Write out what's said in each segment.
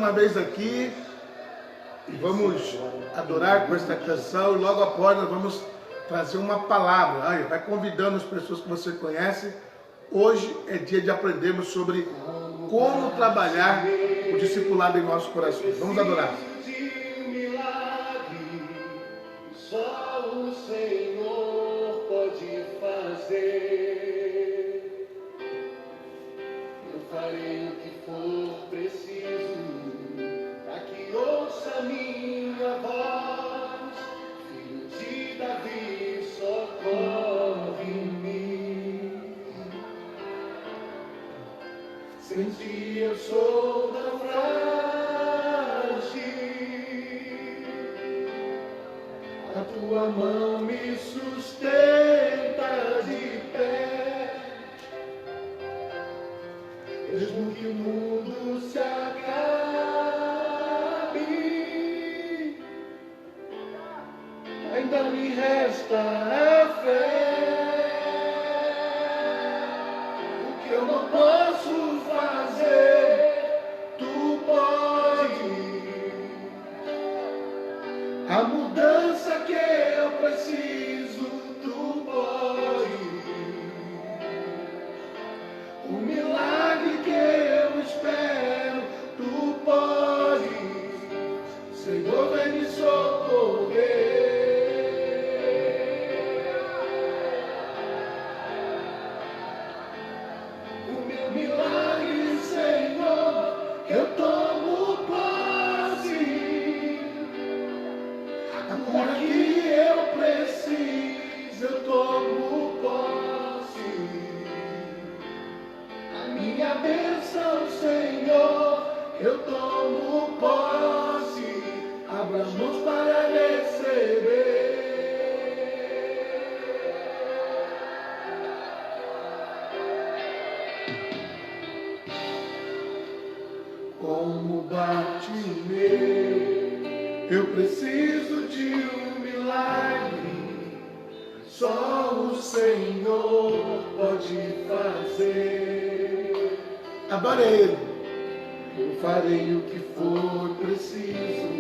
uma vez aqui e vamos adorar com esta canção, e logo após nós vamos trazer uma palavra. Aí, vai convidando as pessoas que você conhece. Hoje é dia de aprendermos sobre como trabalhar o discipulado em nossos corações. Vamos adorar. Só o Senhor pode fazer. Eu farei o que for preciso para que ouça minha voz. Filho de Davi, socorre-me. Sem ti eu sou tão frágil. A tua mão me sustenta de pé. Mesmo que o mundo se acabe, ainda me resta a fé. O que eu não posso fazer, tu pode. A mudança que eu preciso, tu pode. O milagre que eu espero, tu pode. Senhor, vem me socorrer. O meu milagre, Senhor, eu tomo posse. A cura que eu preciso, eu tomo posse. A minha bênção, Senhor, eu tomo posse. Abra as mãos para receber. Como bate o meu, eu preciso de um milagre. Só o Senhor pode fazer. Adore Ele. Eu farei o que for preciso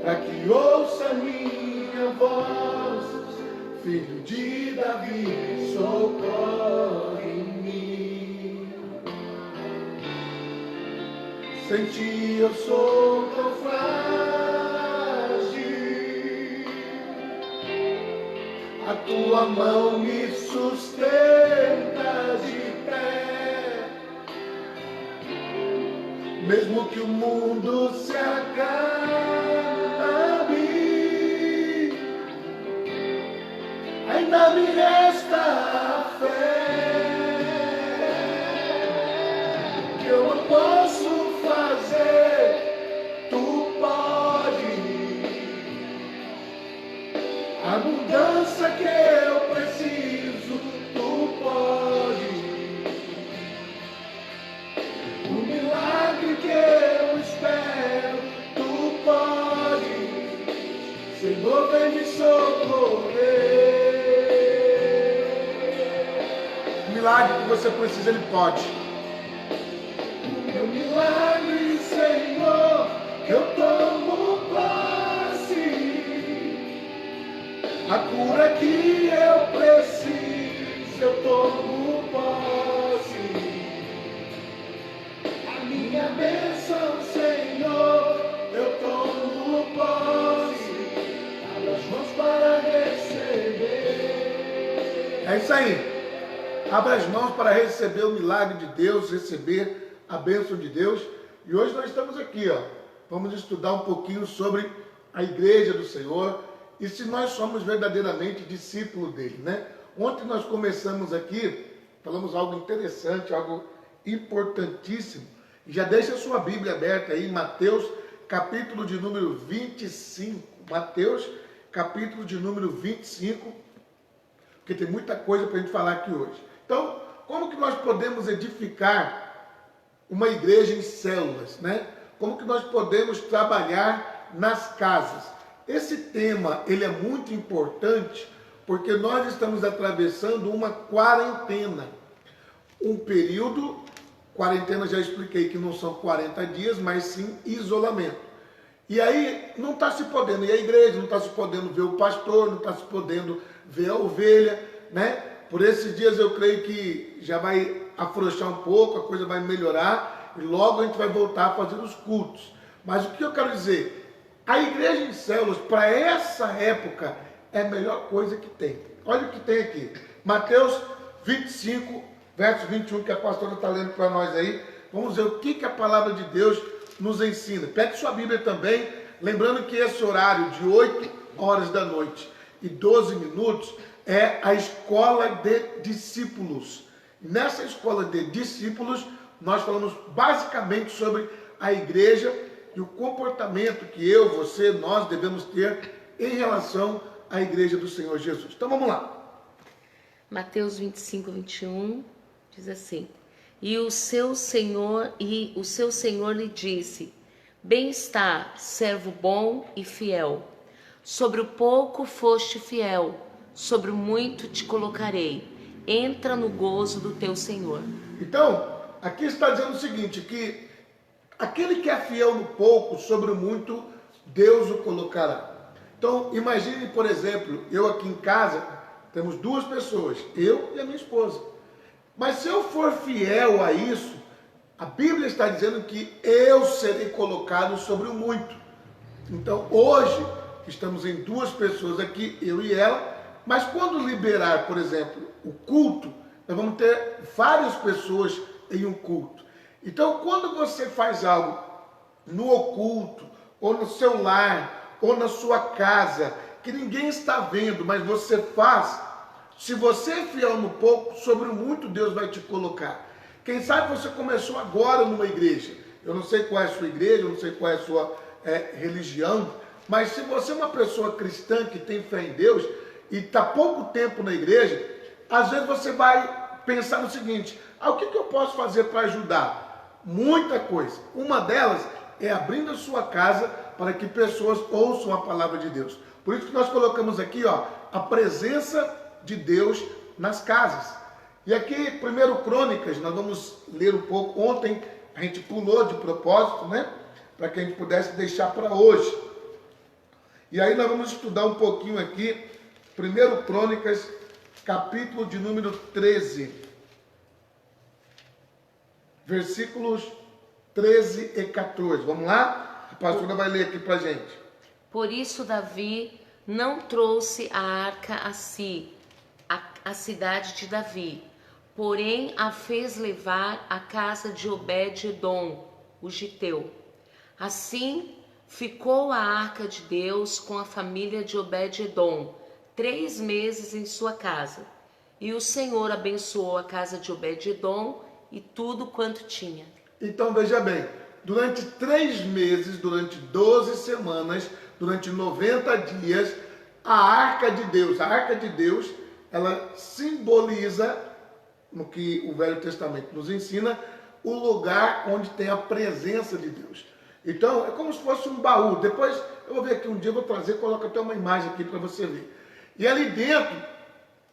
para que ouça minha voz. Filho de Davi, socorre-me. Sem ti eu sou tão frágil. A tua mão me sustenta de pé. Mesmo que o mundo se acabe, ainda me resta a fé. Que eu não posso fazer, tu pode. A mudança que eu preciso, tu pode. O milagre que eu espero, tu pode. Senhor, vem me socorrer. O milagre que você precisa, Ele pode. O meu milagre, Senhor, eu tomo posse. A cura que eu preciso, eu tomo posse. A minha bênção, Senhor, eu tomo posse. Abra as mãos para receber. É isso aí. Abra as mãos para receber o milagre de Deus, receber a bênção de Deus. E hoje nós estamos aqui, ó. Vamos estudar um pouquinho sobre a igreja do Senhor e se nós somos verdadeiramente discípulos dele, né? Ontem nós começamos aqui, falamos algo interessante, algo importantíssimo. E já deixa a sua Bíblia aberta aí em Mateus, capítulo de número 25. Mateus, capítulo de número 25, porque tem muita coisa para a gente falar aqui hoje. Então, como que nós podemos edificar uma igreja em células, né? Como que nós podemos trabalhar nas casas? Esse tema, ele é muito importante, porque nós estamos atravessando uma quarentena. Um período Quarentena, já expliquei que não são 40 dias, mas sim isolamento. E aí não está se podendo ir à igreja, não está se podendo ver o pastor, não está se podendo ver a ovelha, né? Por esses dias eu creio que já vai afrouxar um pouco, a coisa vai melhorar e logo a gente vai voltar a fazer os cultos. Mas o que eu quero dizer? A igreja em células, para essa época, é a melhor coisa que tem. Olha o que tem aqui. Mateus 25, verso 21, que a pastora está lendo para nós aí. Vamos ver o que a palavra de Deus nos ensina. Pegue sua Bíblia também, lembrando que esse horário de 8 horas da noite e 12 minutos é a escola de discípulos. Nessa escola de discípulos, nós falamos basicamente sobre a igreja e o comportamento que eu, você, nós devemos ter em relação à igreja do Senhor Jesus. Então vamos lá. Mateus 25, 21 diz assim: E o seu Senhor lhe disse: Bem está, servo bom e fiel. Sobre o pouco foste fiel, sobre o muito te colocarei. Entra no gozo do teu Senhor. Então, aqui está dizendo o seguinte, que aquele que é fiel no pouco, sobre o muito, Deus o colocará. Então, imagine, por exemplo, eu aqui em casa, temos duas pessoas, eu e a minha esposa. Mas se eu for fiel a isso, a Bíblia está dizendo que eu serei colocado sobre o muito. Então, hoje, estamos em duas pessoas aqui, eu e ela, mas quando liberar, por exemplo, o culto, nós vamos ter várias pessoas em um culto. Então, quando você faz algo no oculto, ou no seu lar, ou na sua casa, que ninguém está vendo, mas você faz, se você é fiel no pouco, sobre o muito Deus vai te colocar. Quem sabe você começou agora numa igreja. Eu não sei qual é a sua igreja, eu não sei qual é a sua religião, mas se você é uma pessoa cristã que tem fé em Deus e está pouco tempo na igreja, às vezes você vai pensar no seguinte: o que eu posso fazer para ajudar? Muita coisa. Uma delas é abrindo a sua casa para que pessoas ouçam a palavra de Deus. Por isso que nós colocamos aqui, a presença de Deus nas casas. E aqui, 1 Crônicas, nós vamos ler um pouco. Ontem a gente pulou de propósito, né? Para que a gente pudesse deixar para hoje. E aí nós vamos estudar um pouquinho aqui, 1 Crônicas, capítulo de número 13. Versículos 13 e 14. Vamos lá? A pastora vai ler aqui para a gente. Por isso Davi não trouxe a arca a si, a cidade de Davi, porém a fez levar à casa de Obed-edom, o giteu. Assim ficou a arca de Deus com a família de Obed-edom 3 meses em sua casa. E o Senhor abençoou a casa de Obed-edom e tudo quanto tinha. Então veja bem, durante 3 meses, durante 12 semanas, durante 90 dias, a arca de Deus, ela simboliza, no que o Velho Testamento nos ensina, o lugar onde tem a presença de Deus. Então, é como se fosse um baú. Depois, eu vou ver aqui um dia, eu vou trazer, coloco até uma imagem aqui para você ver. E ali dentro,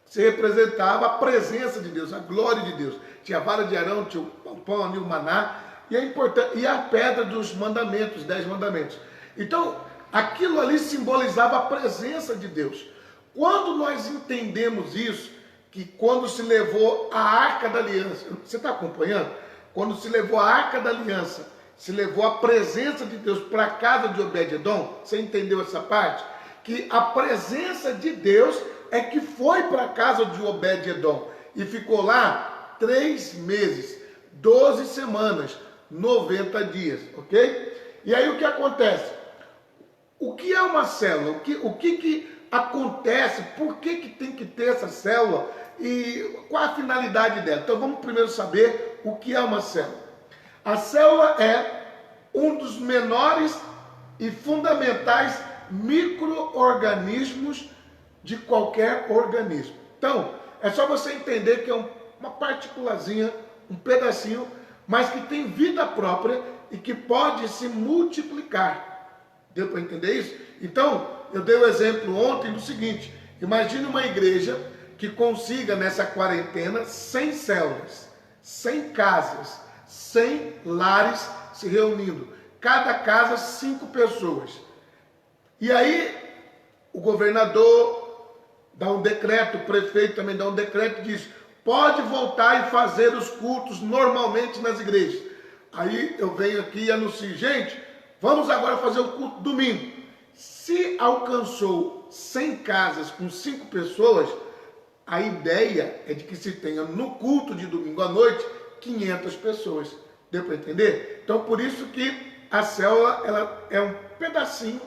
se representava a presença de Deus, a glória de Deus. Tinha a vara de Arão, tinha o pão, o maná, e a pedra dos mandamentos, 10 mandamentos. Então, aquilo ali simbolizava a presença de Deus. Quando nós entendemos isso, que quando se levou a Arca da Aliança, você está acompanhando? Quando se levou a Arca da Aliança, se levou a presença de Deus para a casa de Obed-edom, você entendeu essa parte? Que a presença de Deus é que foi para a casa de Obed-edom e ficou lá 3 meses, 12 semanas, 90 dias, ok? E aí o que acontece? O que é uma célula? O que acontece? Por que tem que ter essa célula? E qual a finalidade dela? Então vamos primeiro saber o que é uma célula. A célula é um dos menores e fundamentais micro-organismos de qualquer organismo. Então, é só você entender que é uma partículazinha, um pedacinho, mas que tem vida própria e que pode se multiplicar. Deu para entender isso? Então, eu dei o exemplo ontem do seguinte: imagine uma igreja que consiga nessa quarentena 100 células, 100 casas, 100 lares se reunindo. Cada casa, 5 pessoas. E aí, o governador dá um decreto, o prefeito também dá um decreto e diz: pode voltar e fazer os cultos normalmente nas igrejas. Aí eu venho aqui e anuncio: gente, vamos agora fazer o culto domingo. Se alcançou 100 casas com 5 pessoas, a ideia é de que se tenha no culto de domingo à noite 500 pessoas. Deu para entender? Então, por isso que a célula ela é um pedacinho,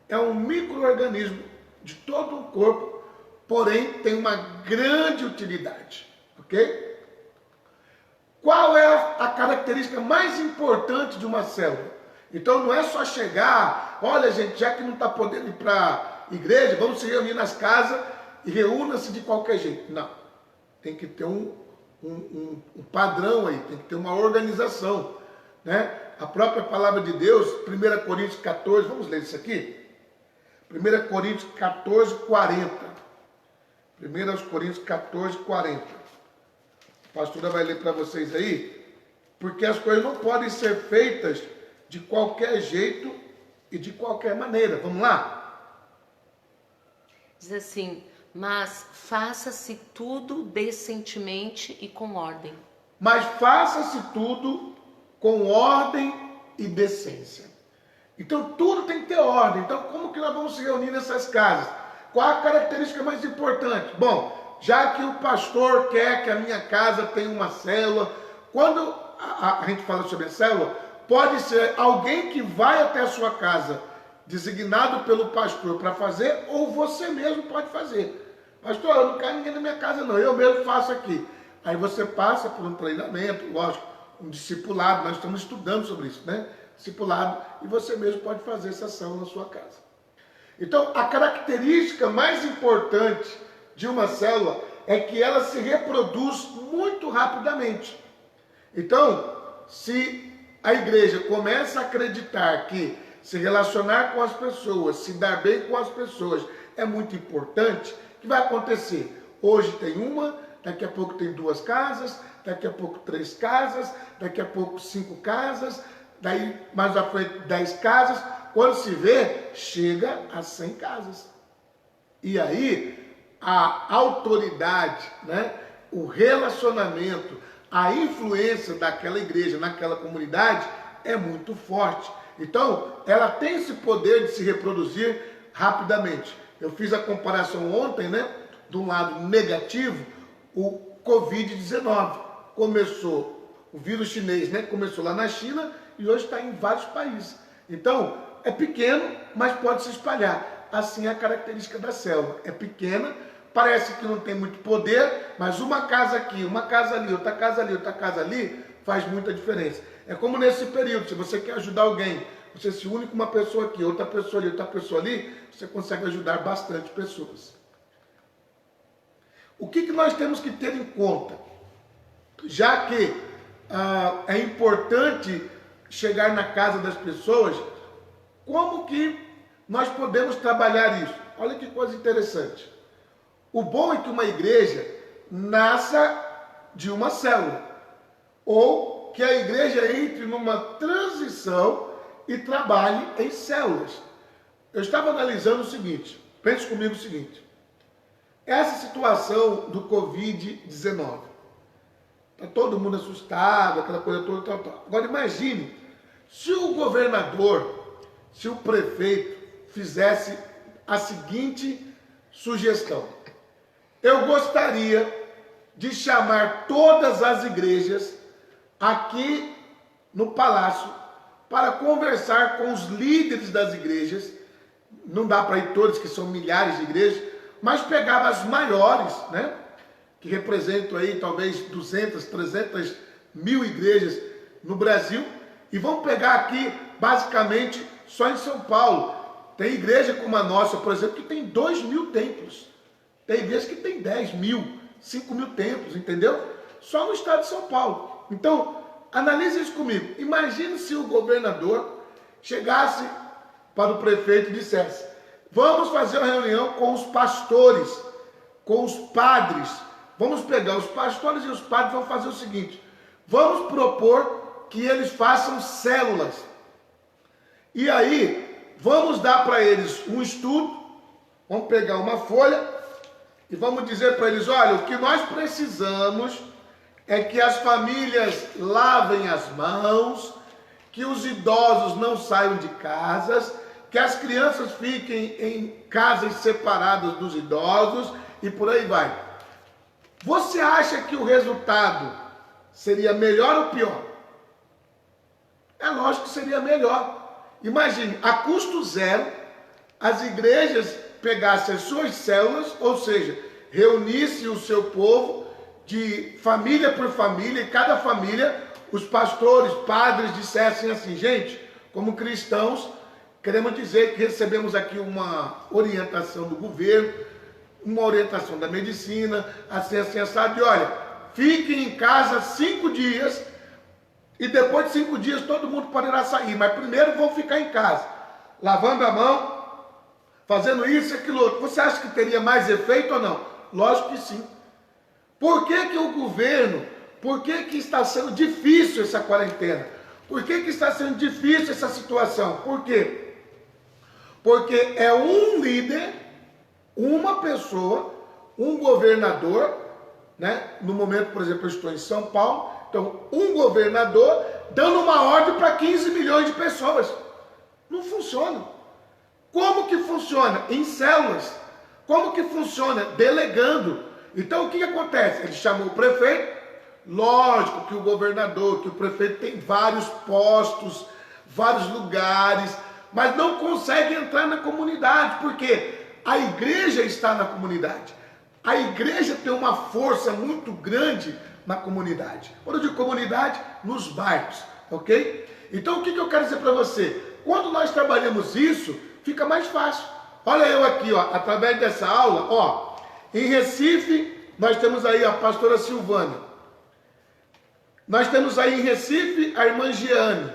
é um micro-organismo de todo o corpo, porém tem uma grande utilidade. Ok? Qual é a característica mais importante de uma célula? Então não é só chegar, olha gente, já que não está podendo ir para a igreja, vamos se reunir nas casas e reúna-se de qualquer jeito. Não, tem que ter um padrão aí, tem que ter uma organização, né? A própria palavra de Deus, 1 Coríntios 14, vamos ler isso aqui? 1 Coríntios 14, 40. 1 Coríntios 14, 40. A pastora vai ler para vocês aí, porque as coisas não podem ser feitas de qualquer jeito e de qualquer maneira. Vamos lá? Diz assim: mas faça-se tudo decentemente e com ordem. Mas faça-se tudo com ordem e decência. Então tudo tem que ter ordem. Então como que nós vamos se reunir nessas casas? Qual a característica mais importante? Bom, já que o pastor quer que a minha casa tenha uma célula, quando a gente fala sobre a célula, pode ser alguém que vai até a sua casa, designado pelo pastor para fazer, ou você mesmo pode fazer. Pastor, eu não quero ninguém na minha casa não, eu mesmo faço aqui. Aí você passa por um treinamento, lógico, um discipulado, nós estamos estudando sobre isso, né? Discipulado, e você mesmo pode fazer essa ação na sua casa. Então, a característica mais importante de uma célula é que ela se reproduz muito rapidamente. Então, se a igreja começa a acreditar que se relacionar com as pessoas, se dar bem com as pessoas é muito importante, o que vai acontecer? Hoje tem uma, daqui a pouco tem 2 casas, daqui a pouco 3 casas, daqui a pouco 5 casas, daí mais à frente 10 casas, quando se vê, chega a 100 casas. E aí, a autoridade, né, o relacionamento, a influência daquela igreja naquela comunidade é muito forte. Então, ela tem esse poder de se reproduzir rapidamente. Eu fiz a comparação ontem, né, de um lado negativo, o Covid-19. Começou, o vírus chinês, né, começou lá na China e hoje está em vários países. Então, é pequeno, mas pode se espalhar. Assim é a característica da célula. É pequena, parece que não tem muito poder, mas uma casa aqui, uma casa ali, outra casa ali, outra casa ali, faz muita diferença. É como nesse período, se você quer ajudar alguém, você se une com uma pessoa aqui, outra pessoa ali, outra pessoa ali, você consegue ajudar bastante pessoas. O que nós temos que ter em conta? Já que é importante chegar na casa das pessoas, como que nós podemos trabalhar isso? Olha que coisa interessante. O bom é que uma igreja nasça de uma célula, ou que a igreja entre numa transição e trabalhe em células. Eu estava analisando o seguinte, pense comigo o seguinte, essa situação do Covid-19, está todo mundo assustado, aquela coisa toda, tal. Agora imagine, se o governador, se o prefeito fizesse a seguinte sugestão: eu gostaria de chamar todas as igrejas aqui no palácio para conversar com os líderes das igrejas. Não dá para ir todos, que são milhares de igrejas, mas pegava as maiores, né, que representam aí talvez 200, 300 mil igrejas no Brasil, e vamos pegar aqui basicamente só em São Paulo. Tem igreja como a nossa, por exemplo, que tem 2.000 templos. Tem igreja que tem 10.000, 5.000 templos, entendeu? Só no estado de São Paulo. Então, analise isso comigo. Imagine se o governador chegasse para o prefeito e dissesse: vamos fazer uma reunião com os pastores, com os padres. Vamos pegar os pastores e os padres, vamos fazer o seguinte: vamos propor que eles façam células. E aí, vamos dar para eles um estudo, vamos pegar uma folha e vamos dizer para eles, olha, o que nós precisamos é que as famílias lavem as mãos, que os idosos não saiam de casas, que as crianças fiquem em casas separadas dos idosos e por aí vai. Você acha que o resultado seria melhor ou pior? É lógico que seria melhor. Imagine, a custo zero, as igrejas pegassem as suas células, ou seja, reunissem o seu povo de família por família, e cada família, os pastores, padres dissessem assim, gente, como cristãos, queremos dizer que recebemos aqui uma orientação do governo, uma orientação da medicina, assim, assado, e olha, fiquem em casa 5 dias, e depois de 5 dias todo mundo poderá sair, mas primeiro vão ficar em casa, lavando a mão, fazendo isso e aquilo outro. Você acha que teria mais efeito ou não? Lógico que sim. Por que que o governo, por que que está sendo difícil essa quarentena? Por que que está sendo difícil essa situação? Por quê? Porque é um líder, uma pessoa, um governador, né? No momento, por exemplo, eu estou em São Paulo, então um governador dando uma ordem para 15 milhões de pessoas. Não funciona. Como que funciona? Em células. Como que funciona? Delegando. Então o que acontece? Ele chamou o prefeito, lógico que o governador, que o prefeito tem vários postos, vários lugares, mas não consegue entrar na comunidade, porque a igreja está na comunidade. A igreja tem uma força muito grande na comunidade. Quando eu digo comunidade, nos bairros, ok? Então o que eu quero dizer para você? Quando nós trabalhamos isso, fica mais fácil. Olha eu aqui, ó, através dessa aula, ó, em Recife, nós temos aí a pastora Silvânia. Nós temos aí em Recife a irmã Giane.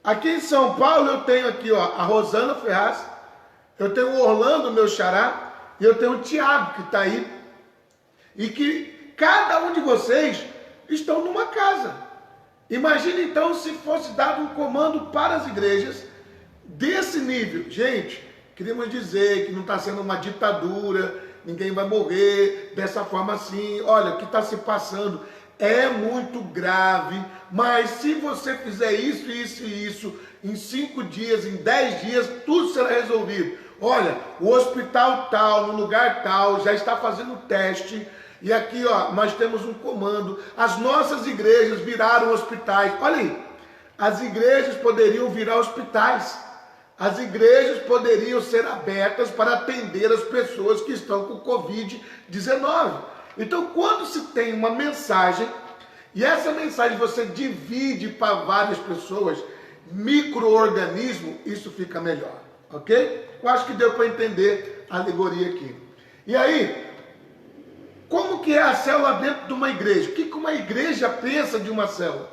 Aqui em São Paulo eu tenho aqui, ó, a Rosana Ferraz. Eu tenho o Orlando, meu xará. E eu tenho o Tiago, que está aí. E que cada um de vocês estão numa casa. Imagine então se fosse dado um comando para as igrejas desse nível. Gente, queríamos dizer que não está sendo uma ditadura, ninguém vai morrer dessa forma assim. Olha, o que está se passando é muito grave, mas se você fizer isso, isso e isso, em 5 dias, em 10 dias, tudo será resolvido. Olha, o hospital tal, no lugar tal, já está fazendo teste, e aqui, ó, nós temos um comando. As nossas igrejas viraram hospitais. Olha aí, as igrejas poderiam virar hospitais. As igrejas poderiam ser abertas para atender as pessoas que estão com Covid-19. Então, quando se tem uma mensagem, e essa mensagem você divide para várias pessoas, micro-organismo, isso fica melhor, ok? Eu acho que deu para entender a alegoria aqui. E aí, como que é a célula dentro de uma igreja? O que uma igreja pensa de uma célula?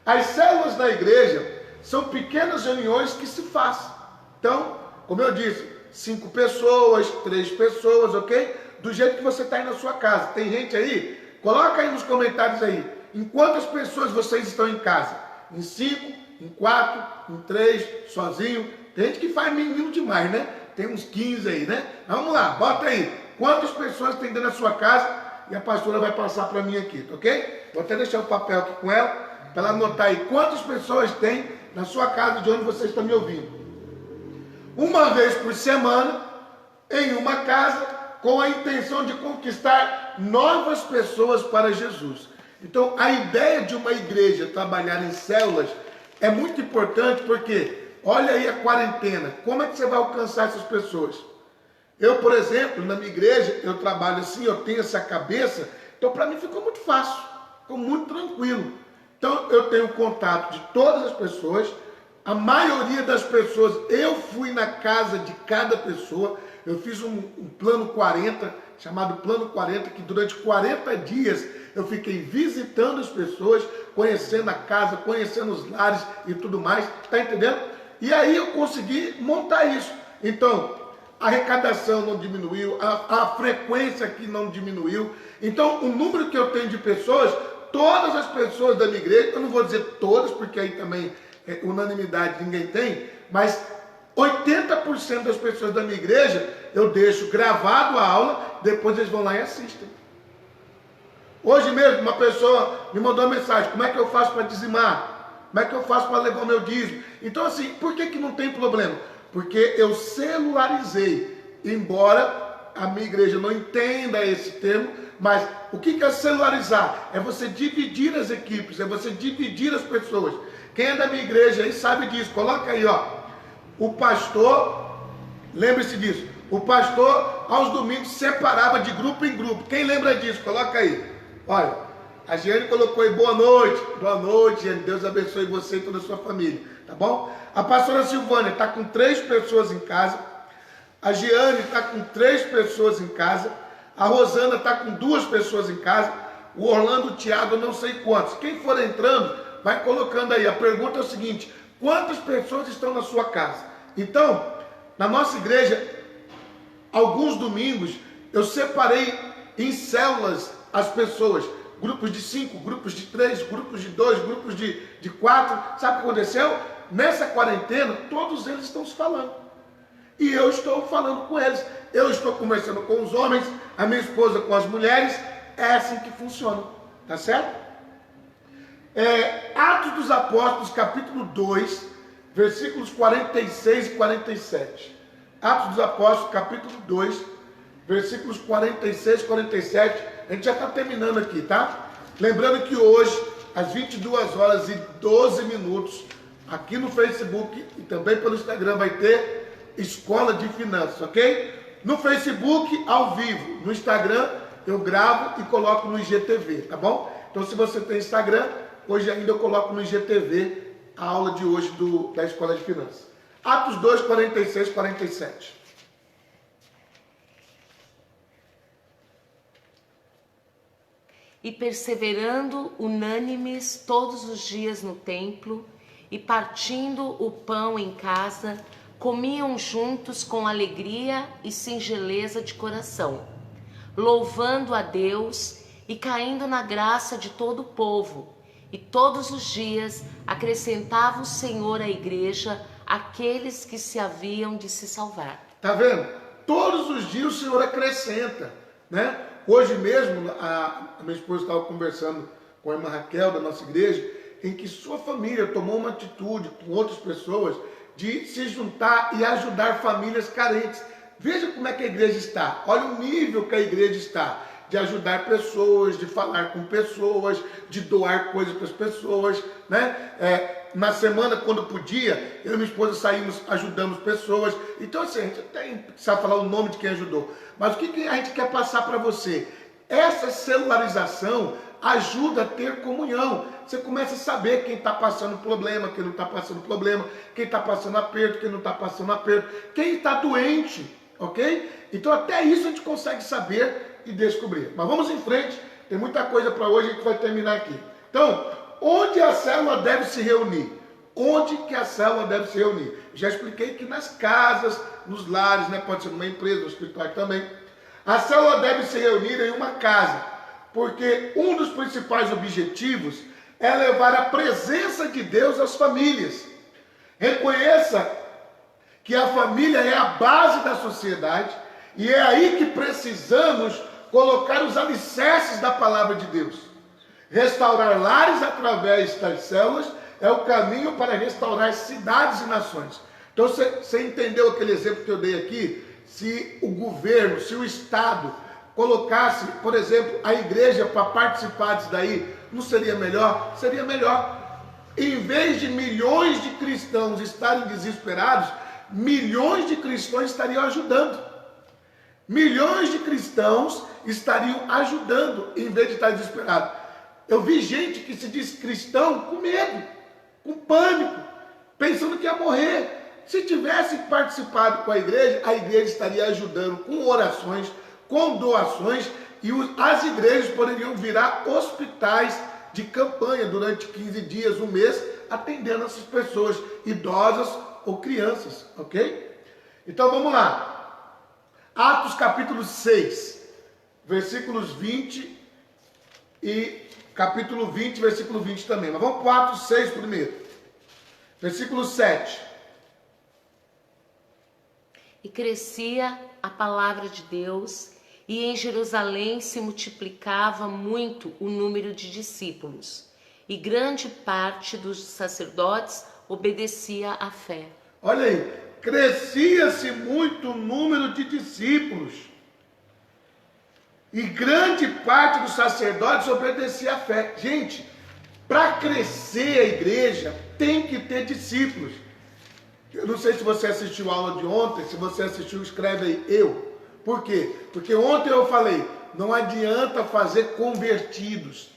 As células da igreja são pequenas reuniões que se fazem. Então, como eu disse, 5 pessoas, 3 pessoas, ok? Do jeito que você está aí na sua casa. Tem gente aí? Coloca aí nos comentários aí. Em quantas pessoas vocês estão em casa? Em 5, em 4, em 3, sozinho? Tem gente que faz menino demais, né? Tem uns 15 aí, né? Vamos lá, bota aí. Quantas pessoas tem dentro da sua casa? E a pastora vai passar para mim aqui, ok? Vou até deixar o papel aqui com ela, para ela anotar aí quantas pessoas tem na sua casa de onde você está me ouvindo. Uma vez por semana, em uma casa, com a intenção de conquistar novas pessoas para Jesus. Então, a ideia de uma igreja trabalhar em células é muito importante, porque olha aí a quarentena, como é que você vai alcançar essas pessoas? Eu, por exemplo, na minha igreja, eu trabalho assim, eu tenho essa cabeça, então para mim ficou muito fácil, ficou muito tranquilo. Então, eu tenho contato de todas as pessoas, a maioria das pessoas, eu fui na casa de cada pessoa, eu fiz um plano 40, chamado plano 40, que durante 40 dias eu fiquei visitando as pessoas, conhecendo a casa, conhecendo os lares e tudo mais, tá entendendo? E aí eu consegui montar isso. Então, a arrecadação não diminuiu, a frequência aqui não diminuiu. Então, o número que eu tenho de pessoas todas as pessoas da minha igreja, eu não vou dizer todas, porque aí também unanimidade ninguém tem, mas 80% das pessoas da minha igreja, eu deixo gravado a aula, depois eles vão lá e assistem. Hoje mesmo, uma pessoa me mandou uma mensagem: como é que eu faço para dizimar? Como é que eu faço para levar o meu dízimo? Então, assim, por que não tem problema? Porque eu celularizei, embora a minha igreja não entenda esse termo, mas o que é celularizar? É você dividir as equipes, é você dividir as pessoas. Quem é da minha igreja aí sabe disso. Coloca aí, ó. O pastor, lembre-se disso, o pastor aos domingos separava de grupo em grupo. Quem lembra disso? Coloca aí. Olha, a Giane colocou aí: boa noite. Boa noite, Giane. Deus abençoe você e toda a sua família, tá bom? A pastora Silvânia está com 3 pessoas em casa. A Giane está com 3 pessoas em casa. A Rosana está com 2 pessoas em casa. O Orlando, o Thiago, eu não sei quantos. Quem for entrando, vai colocando aí. A pergunta é o seguinte: quantas pessoas estão na sua casa? Então, na nossa igreja, alguns domingos, eu separei em células as pessoas. Grupos de 5, grupos de 3, grupos de 2, grupos de 4. Sabe o que aconteceu? Nessa quarentena, todos eles estão se falando. E eu estou falando com eles. Eu estou conversando com os homens, a minha esposa com as mulheres. É assim que funciona. Tá certo? Atos dos Apóstolos, capítulo 2, versículos 46 e 47. Atos dos Apóstolos, capítulo 2, versículos 46 e 47. A gente já está terminando aqui, tá? Lembrando que hoje, às 22h12, aqui no Facebook e também pelo Instagram, vai ter Escola de Finanças, ok? No Facebook, ao vivo. No Instagram, eu gravo e coloco no IGTV, tá bom? Então, se você tem Instagram, hoje ainda eu coloco no IGTV a aula de hoje da Escola de Finanças. Atos 2, 46 e 47. E perseverando unânimes todos os dias no templo, e partindo o pão em casa, comiam juntos com alegria e singeleza de coração, louvando a Deus e caindo na graça de todo o povo. E todos os dias acrescentava o Senhor à igreja aqueles que se haviam de se salvar. Tá vendo? Todos os dias o Senhor acrescenta, né? Hoje mesmo, a minha esposa estava conversando com a irmã Raquel da nossa igreja, em que sua família tomou uma atitude com outras pessoas de se juntar e ajudar famílias carentes. Veja como é que a igreja está. Olha o nível que a igreja está. De ajudar pessoas, de falar com pessoas, de doar coisas para as pessoas, né? Na semana, quando podia, eu e minha esposa saímos, ajudamos pessoas. Então, assim, a gente até precisa falar o nome de quem ajudou. Mas o que a gente quer passar para você? Essa celularização ajuda a ter comunhão. Você começa a saber quem está passando problema, quem não está passando problema, quem está passando aperto, quem não está passando aperto, quem está doente, ok? Então, até isso a gente consegue saber e descobrir. Mas vamos em frente, tem muita coisa para hoje, a gente vai terminar aqui. Então, onde a célula deve se reunir? Onde que a célula deve se reunir? Já expliquei que nas casas, nos lares, né? Pode ser numa empresa, no escritório também. A célula deve se reunir em uma casa, porque um dos principais objetivos é levar a presença de Deus às famílias. Reconheça que a família é a base da sociedade e é aí que precisamos colocar os alicerces da palavra de Deus. Restaurar lares através das células é o caminho para restaurar cidades e nações. Então você entendeu aquele exemplo que eu dei aqui? Se o governo, se o Estado colocasse, por exemplo, a igreja para participar disso daí, não seria melhor? Seria melhor. Em vez de milhões de cristãos estarem desesperados, milhões de cristãos estariam ajudando. Milhões de cristãos estariam ajudando, em vez de estar desesperado. Eu vi gente que se diz cristão com medo, com pânico, pensando que ia morrer. Se tivesse participado com a igreja estaria ajudando com orações, com doações, e as igrejas poderiam virar hospitais de campanha durante 15 dias, um mês, atendendo essas pessoas, idosas ou crianças, ok? Então vamos lá. Atos capítulo 6, versículos 20 e capítulo 20, versículo 20 também. Mas vamos para o Atos 6 primeiro. Versículo 7. E crescia a palavra de Deus, e em Jerusalém se multiplicava muito o número de discípulos, e grande parte dos sacerdotes obedecia à fé. Olha aí, crescia-se muito o número de discípulos, e grande parte dos sacerdotes obedecia à fé. Gente, para crescer a igreja, tem que ter discípulos. Eu não sei se você assistiu a aula de ontem, se você assistiu, escreve aí, eu. Por quê? Porque ontem eu falei, não adianta fazer convertidos,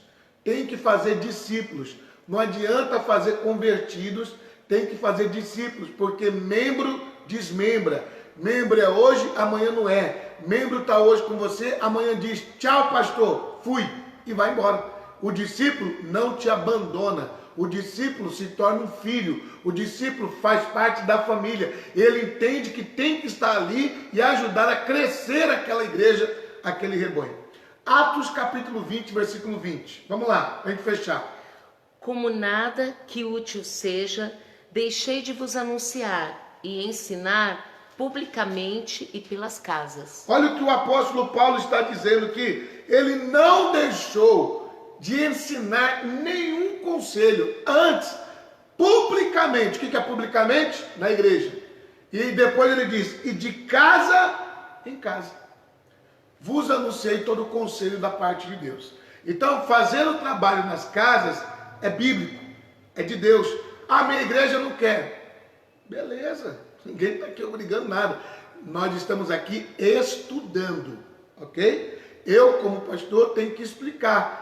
tem que fazer discípulos. Não adianta fazer convertidos, tem que fazer discípulos, porque membro desmembra. Membro é hoje, amanhã não é. Membro está hoje com você, amanhã diz, tchau pastor, fui, e vai embora. O discípulo não te abandona. O discípulo se torna um filho. O discípulo faz parte da família. Ele entende que tem que estar ali e ajudar a crescer aquela igreja, aquele rebanho. Atos capítulo 20, versículo 20. Vamos lá, para a gente fechar. Como nada que útil seja, deixei de vos anunciar e ensinar publicamente e pelas casas. Olha o que o apóstolo Paulo está dizendo aqui. Ele não deixou de ensinar nenhum conselho. Antes, publicamente. O que é publicamente? Na igreja. E depois ele diz, e de casa em casa. Vos anunciei todo o conselho da parte de Deus. Então, fazer o trabalho nas casas é bíblico. É de Deus. A minha igreja não quer. Beleza. Ninguém está aqui obrigando nada. Nós estamos aqui estudando. Ok? Eu, como pastor, tenho que explicar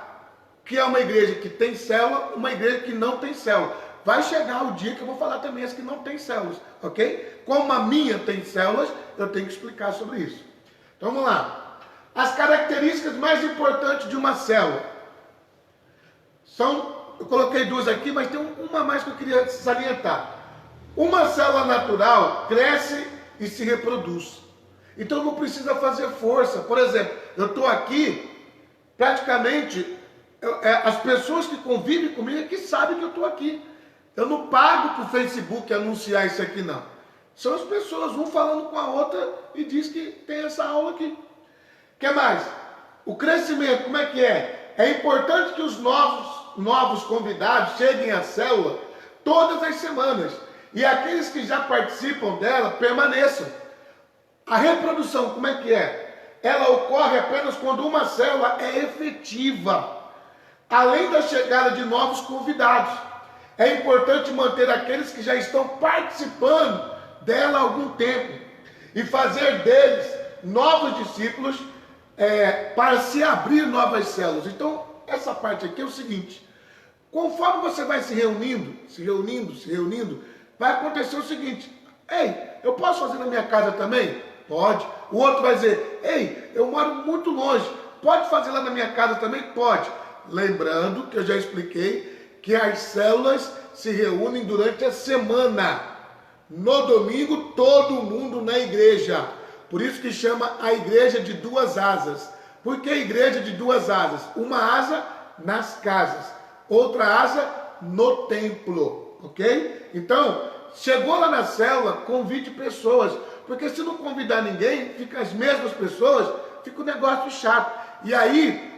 que é uma igreja que tem célula, uma igreja que não tem célula. Vai chegar o dia que eu vou falar também as que não tem células, ok? Como a minha tem células, eu tenho que explicar sobre isso. Então vamos lá. As características mais importantes de uma célula são, eu coloquei duas aqui, mas tem uma mais que eu queria salientar. Uma célula natural cresce e se reproduz. Então não precisa fazer força. Por exemplo, eu estou aqui, praticamente, as pessoas que convivem comigo é que sabem que eu estou aqui. Eu não pago para o Facebook anunciar isso aqui, não. São as pessoas, um falando com a outra e diz que tem essa aula aqui. O que mais? O crescimento, como é que é? É importante que os novos convidados cheguem à célula todas as semanas. E aqueles que já participam dela permaneçam. A reprodução, como é que é? Ela ocorre apenas quando uma célula é efetiva. Além da chegada de novos convidados, é importante manter aqueles que já estão participando dela há algum tempo e fazer deles novos discípulos para se abrir novas células. Então, essa parte aqui é o seguinte: conforme você vai se reunindo, vai acontecer o seguinte: ei, eu posso fazer na minha casa também? Pode. O outro vai dizer: ei, eu moro muito longe, pode fazer lá na minha casa também? Pode. Lembrando que eu já expliquei que as células se reúnem durante a semana. No domingo, todo mundo na igreja. Por isso que chama a igreja de duas asas. Por que a igreja de duas asas? Uma asa nas casas, outra asa no templo, ok? Então, chegou lá na célula, convide pessoas. Porque se não convidar ninguém, fica as mesmas pessoas, fica um negócio chato. E aí,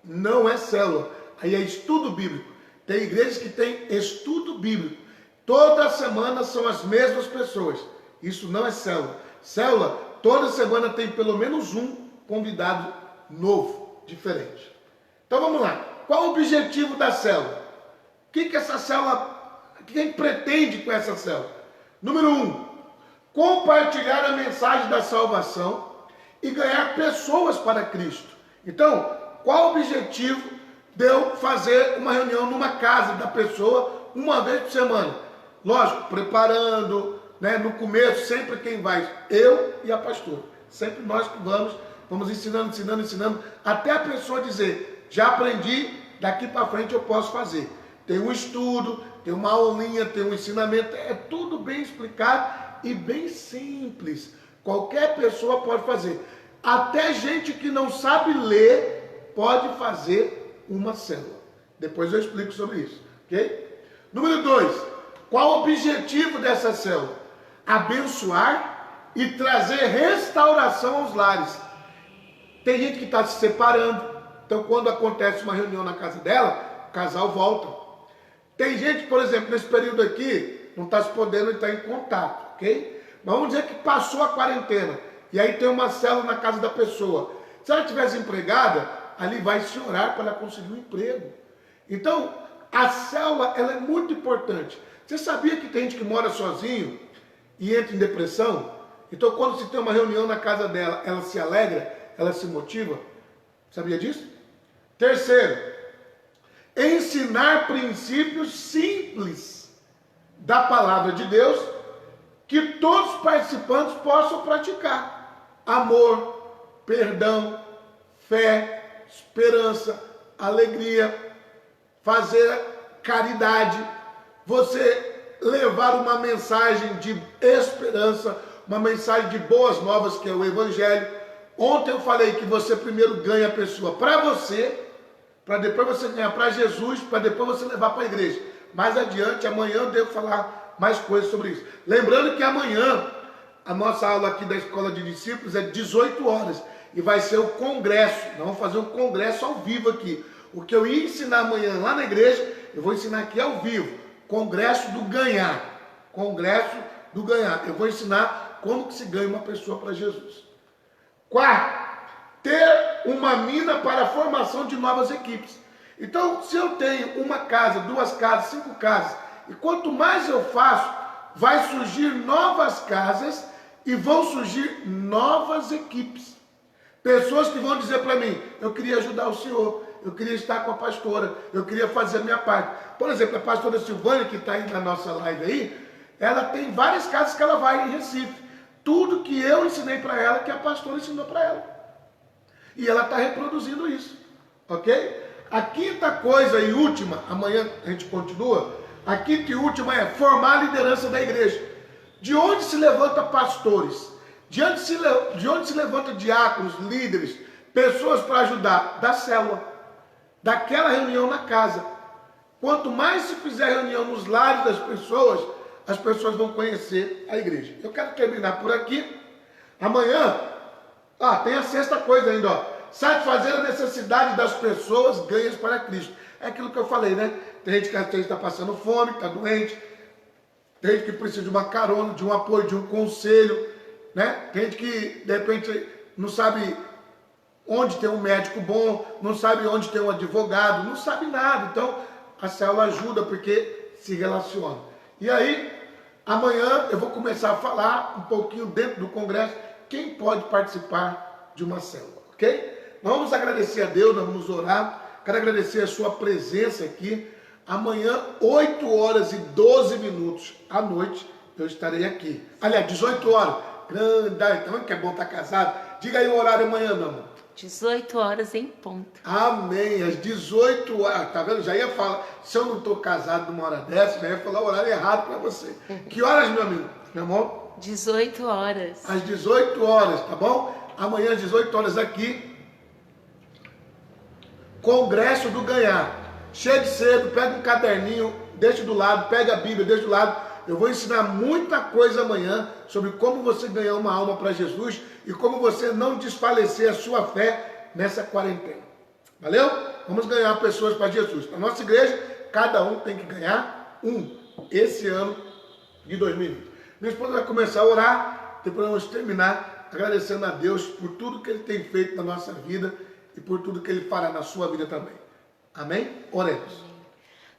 não é célula, aí é estudo bíblico. Tem igrejas que tem estudo bíblico. Toda semana são as mesmas pessoas. Isso não é célula. Célula, toda semana tem pelo menos um convidado novo, diferente. Então vamos lá. Qual o objetivo da célula? O que essa célula, quem pretende com essa célula? Número 1, compartilhar a mensagem da salvação e ganhar pessoas para Cristo. Então, qual o objetivo de eu fazer uma reunião numa casa da pessoa uma vez por semana? Lógico, preparando, né? No começo, sempre quem vai? Eu e a pastora. Sempre nós que vamos ensinando, até a pessoa dizer, já aprendi, daqui para frente eu posso fazer. Tem um estudo, tem uma aulinha, tem um ensinamento, é tudo bem explicado e bem simples. Qualquer pessoa pode fazer. Até gente que não sabe ler pode fazer uma célula. Depois eu explico sobre isso, ok? Número 2, qual o objetivo dessa célula? Abençoar e trazer restauração aos lares. Tem gente que está se separando, então quando acontece uma reunião na casa dela, o casal volta. Tem gente, por exemplo, nesse período aqui, não está se podendo estar em contato, ok? Mas vamos dizer que passou a quarentena, e aí tem uma célula na casa da pessoa. Se ela estiver empregada, ali vai se orar para ela conseguir um emprego. Então, a célula, ela é muito importante. Você sabia que tem gente que mora sozinho e entra em depressão? Então, quando se tem uma reunião na casa dela, ela se alegra, ela se motiva. Sabia disso? Terceiro, ensinar princípios simples da palavra de Deus que todos os participantes possam praticar. Amor, perdão, fé, esperança, alegria, fazer caridade, você levar uma mensagem de esperança, uma mensagem de boas novas, que é o Evangelho. Ontem eu falei que você primeiro ganha a pessoa para você, para depois você ganhar para Jesus, para depois você levar para a igreja. Mais adiante, amanhã eu devo falar mais coisas sobre isso. Lembrando que amanhã, a nossa aula aqui da Escola de Discípulos é 18 horas. E vai ser o congresso. Nós vamos fazer um congresso ao vivo aqui. O que eu ia ensinar amanhã lá na igreja, eu vou ensinar aqui ao vivo. Congresso do ganhar. Congresso do ganhar. Eu vou ensinar como que se ganha uma pessoa para Jesus. Quarto, ter uma mina para a formação de novas equipes. Então, se eu tenho uma casa, 2 casas, 5 casas, e quanto mais eu faço, vai surgir novas casas e vão surgir novas equipes. Pessoas que vão dizer para mim, eu queria ajudar o senhor, eu queria estar com a pastora, eu queria fazer a minha parte. Por exemplo, a pastora Silvânia, que está aí na nossa live aí, ela tem várias casas que ela vai em Recife. Tudo que eu ensinei para ela, que a pastora ensinou para ela. E ela está reproduzindo isso, ok? A quinta coisa e última, amanhã a gente continua, a quinta e última é formar a liderança da igreja. De onde se levanta pastores? De onde se levanta diáconos, líderes, pessoas para ajudar? Da célula, daquela reunião na casa. Quanto mais se fizer reunião nos lares das pessoas, as pessoas vão conhecer a igreja. Eu quero terminar por aqui. Amanhã, tem a sexta coisa ainda, satisfazer a necessidade das pessoas ganhas para Cristo. É aquilo que eu falei, né? Tem gente que está passando fome, está doente, tem gente que precisa de uma carona, de um apoio, de um conselho, né? Tem gente que, de repente, não sabe onde tem um médico bom, não sabe onde tem um advogado, não sabe nada. Então, a célula ajuda porque se relaciona. E aí, amanhã eu vou começar a falar um pouquinho dentro do congresso quem pode participar de uma célula, ok? Nós vamos agradecer a Deus, nós vamos orar. Quero agradecer a sua presença aqui. Amanhã, 8 horas e 12 minutos à noite, eu estarei aqui. Aliás, 18 horas. Então, que é bom estar casado. Diga aí o horário amanhã, meu amor. 18 horas em ponto. Amém. Às 18 horas. Tá vendo? Já ia falar. Se eu não estou casado numa hora dessa, já ia falar o horário errado para você. Que horas, meu amigo? Meu amor? 18 horas. Às 18 horas, tá bom? Amanhã às 18 horas aqui. Congresso do Ganhar. Chega cedo, pega um caderninho, deixa do lado, pega a Bíblia, deixa do lado. Eu vou ensinar muita coisa amanhã sobre como você ganhar uma alma para Jesus e como você não desfalecer a sua fé nessa quarentena. Valeu? Vamos ganhar pessoas para Jesus. Na nossa igreja, cada um tem que ganhar esse ano de 2020. Minha esposa vai começar a orar, depois vamos terminar agradecendo a Deus por tudo que Ele tem feito na nossa vida e por tudo que Ele fará na sua vida também. Amém? Oremos.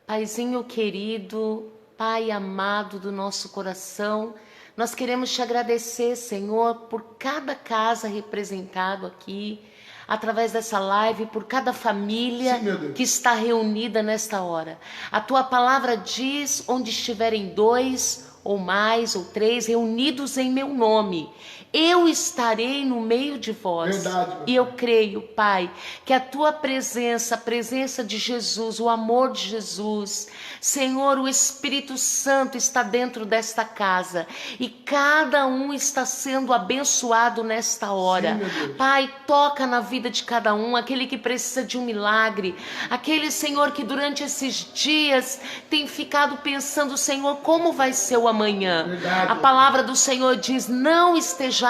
Paizinho querido, Pai amado do nosso coração, nós queremos te agradecer, Senhor, por cada casa representada aqui, através dessa live, por cada família que está reunida nesta hora. A tua palavra diz, onde estiverem 2 ou mais, ou 3, reunidos em meu nome, eu estarei no meio de vós. Verdade, E eu creio, Pai, que a tua presença, a presença de Jesus, o amor de Jesus, Senhor, o Espírito Santo está dentro desta casa e cada um está sendo abençoado nesta hora. Sim, meu Deus. Pai, toca na vida de cada um, aquele que precisa de um milagre, aquele, Senhor, que durante esses dias tem ficado pensando, Senhor, como vai ser o amanhã? Verdade. A palavra do Senhor diz: não estejais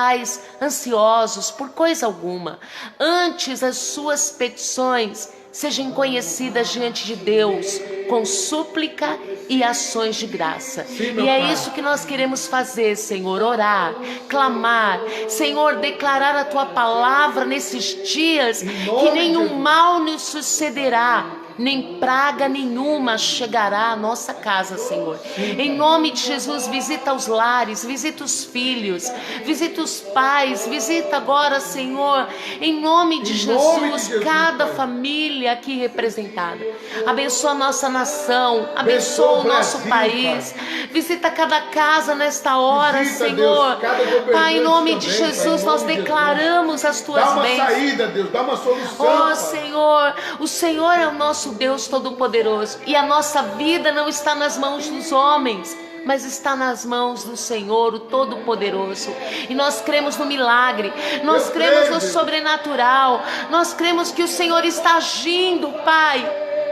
ansiosos por coisa alguma, antes as suas petições sejam conhecidas diante de Deus com súplica e ações de graça. Sim, meu e é Pai. isso que nós queremos fazer, Senhor, orar, clamar, Senhor, declarar a tua palavra nesses dias, Em nome que de nenhum Jesus. mal nos sucederá, nem praga nenhuma chegará à nossa casa, Senhor. Em nome de Jesus, visita os lares, visita os filhos, visita os pais, visita agora, Senhor, em nome de Em nome de Jesus, Jesus, cada Pai. família aqui representada. Abençoa a nossa nação, Abençoa abençoa o o nosso Brasil, país, visita cada casa nesta hora, Visita, Senhor. Deus, cada governante Pai, em nome de também, Pai, em Jesus, nome nós de Jesus. declaramos as tuas Dá uma bênçãos. saída, Deus. Dá uma solução, Oh, Pai. Senhor, o Senhor é o nosso Deus Todo-Poderoso e a nossa vida não está nas mãos dos homens, mas está nas mãos do Senhor, o Todo-Poderoso. E nós cremos no milagre, nós Eu cremos creio, no Deus. sobrenatural, nós cremos que o Senhor está agindo, Pai,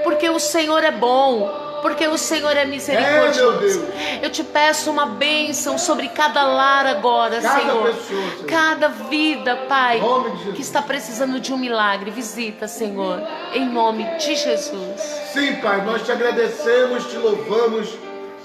porque o Senhor é bom. Porque o Senhor é misericordioso. meu Deus. Eu te peço uma bênção sobre cada lar agora, Cada Senhor. pessoa, Senhor. Cada vida, Pai, Em nome de Jesus. que está precisando de um milagre. Visita, Senhor, em nome de Jesus. Sim, Pai, nós te agradecemos, te louvamos.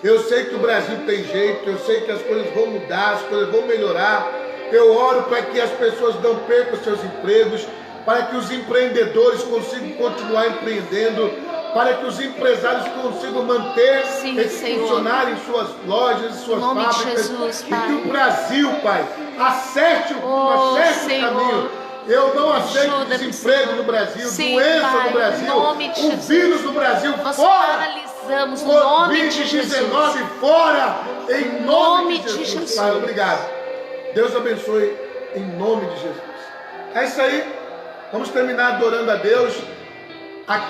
Eu sei que o Brasil tem jeito, eu sei que as coisas vão mudar, as coisas vão melhorar. Eu oro para que as pessoas não percam seus empregos, para que os empreendedores consigam continuar empreendendo, para que os empresários consigam manter Sim, esse Senhor. funcionário em suas lojas, em suas Em nome de fábricas. Jesus, e Pai. que o Brasil, Pai, acerte Oh, o Senhor. caminho. Eu não aceito Ajuda-me, desemprego Senhor. no Brasil, Sim, doença Pai, no Brasil, em nome de o Jesus. vírus no Brasil, Nós fora! paralisamos no nome de Jesus. Covid-19 fora! Em nome de Jesus. Pai, obrigado. Deus abençoe em nome de Jesus. É isso aí. Vamos terminar adorando a Deus.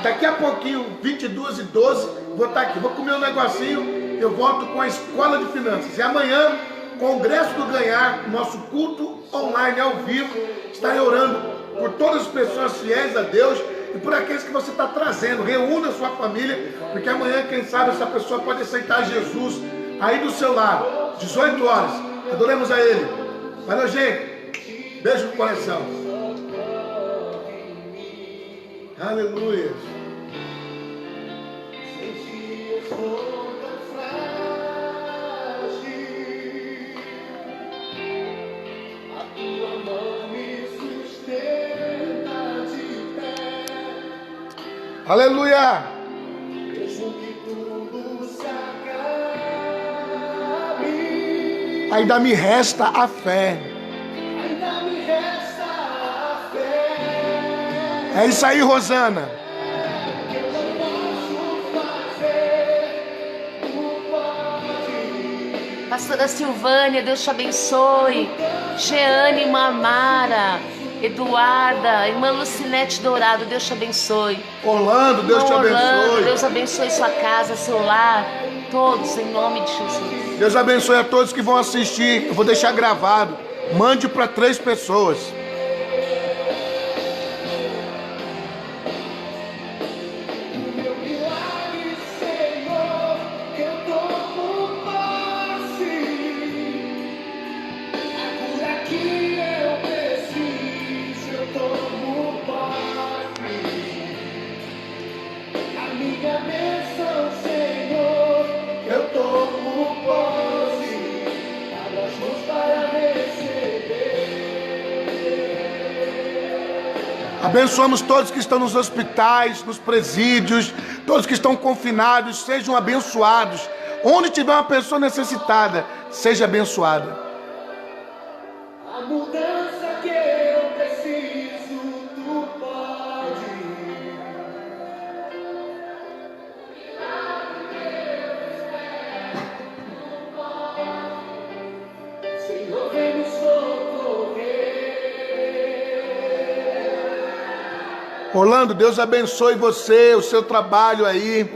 Daqui a pouquinho, 22h12, vou estar aqui. Vou comer um negocinho. Eu volto com a Escola de Finanças. E amanhã, Congresso do Ganhar, nosso culto online ao vivo. Estarei orando por todas as pessoas fiéis a Deus e por aqueles que você está trazendo. Reúna a sua família, porque amanhã, quem sabe, essa pessoa pode aceitar Jesus aí do seu lado. 18 horas. Adoremos a Ele. Valeu, gente. Beijo no coração. Aleluia. Aleluia. Ainda me resta a fé. É isso aí, Rosana. Pastora Silvânia, Deus te abençoe. Jeane Mamara, Eduarda, irmã Lucinete Dourado, Deus te abençoe. Orlando, Deus te Orlando, abençoe. Deus abençoe sua casa, seu lar, todos, em nome de Jesus. Deus abençoe a todos que vão assistir. Eu vou deixar gravado. Mande para 3 pessoas. Abençoamos todos que estão nos hospitais, nos presídios, todos que estão confinados, sejam abençoados. Onde tiver uma pessoa necessitada, seja abençoada. A mudança que eu preciso, tu pode. Senhor vem nos socorrer. Orlando, Deus abençoe você, o seu trabalho aí,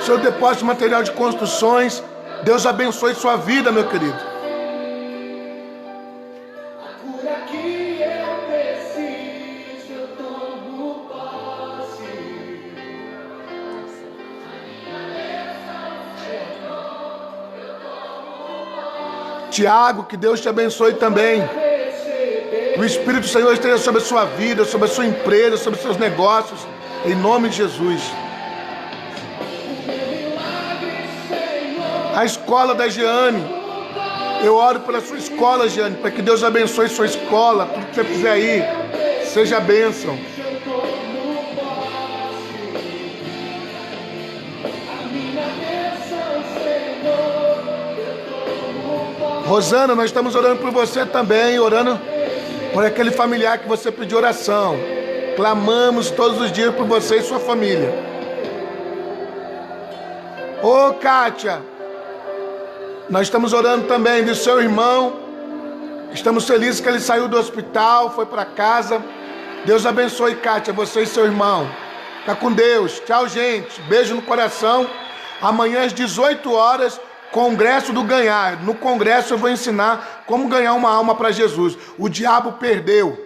seu depósito de material de construções. Deus abençoe sua vida, meu querido. A cura que eu preciso, eu tomo posse. Tiago, que Deus te abençoe também. O Espírito do Senhor esteja sobre a sua vida, sobre a sua empresa, sobre os seus negócios, em nome de Jesus. A escola da Jeane, eu oro pela sua escola, Jeane, para que Deus abençoe sua escola, tudo que você fizer aí, seja bênção. Rosana, nós estamos orando por você também, orando por aquele familiar que você pediu oração. Clamamos todos os dias por você e sua família. Ô Kátia, nós estamos orando também do seu irmão. Estamos felizes que ele saiu do hospital, foi para casa. Deus abençoe, Kátia, você e seu irmão. Fica com Deus. Tchau, gente. Beijo no coração. Amanhã às 18 horas, Congresso do Ganhar. No congresso eu vou ensinar como ganhar uma alma para Jesus. O diabo perdeu.